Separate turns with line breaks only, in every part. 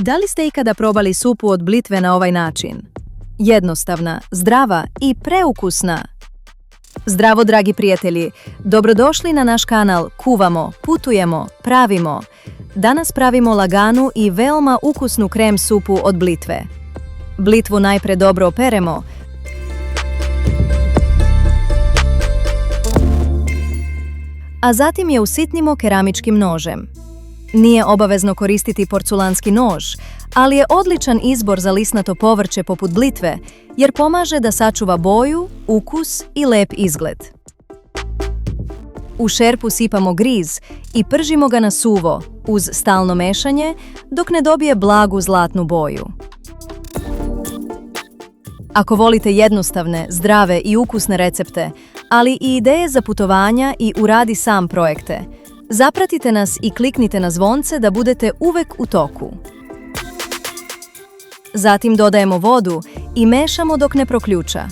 Da li ste ikada probali supu od blitve na ovaj način? Jednostavna, zdrava i preukusna. Zdravo, dragi prijatelji, dobrodošli na naš kanal Kuvamo, putujemo, pravimo. Danas pravimo laganu i veoma ukusnu krem supu od blitve. Blitvu najpre dobro operemo, a zatim je usitnimo keramičkim nožem. Nije obavezno koristiti porculanski nož, ali je odličan izbor za lisnato povrće poput blitve, jer pomaže da sačuva boju, ukus i lep izgled. U šerpu sipamo griz i pržimo ga na suvo, uz stalno mešanje, dok ne dobije blagu zlatnu boju. Ako volite jednostavne, zdrave i ukusne recepte, ali i ideje za putovanja i uradi sam projekte, zapratite nas i kliknite na zvonce da budete uvek u toku. Zatim dodajemo vodu i mešamo dok ne proključa.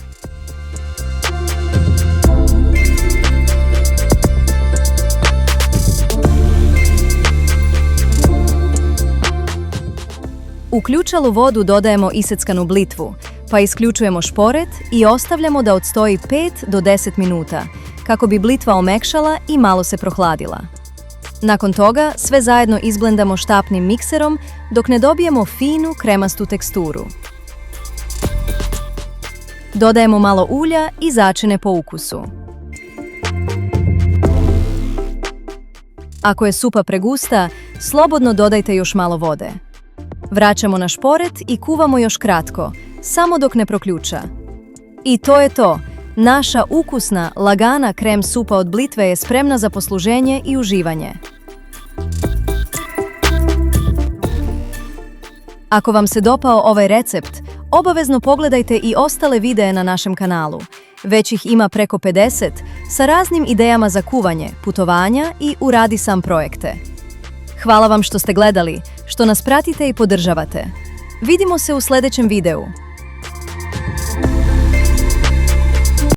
U ključalu vodu dodajemo iseckanu blitvu, pa isključujemo šporet i ostavljamo da odstoji 5 do 10 minuta, kako bi blitva omekšala i malo se prohladila. Nakon toga sve zajedno izblendamo štapnim mikserom dok ne dobijemo finu kremastu teksturu. Dodajemo malo ulja i začine po ukusu. Ako je supa pregusta, slobodno dodajte još malo vode. Vraćamo na šporet i kuvamo još kratko, samo dok ne proključa. I to je to! Naša ukusna, lagana krem supa od blitve je spremna za posluženje i uživanje. Ako vam se dopao ovaj recept, obavezno pogledajte i ostale videe na našem kanalu. Već ih ima preko 50 sa raznim idejama za kuvanje, putovanja i uradi sam projekte. Hvala vam što ste gledali, što nas pratite i podržavate. Vidimo se u sljedećem videu.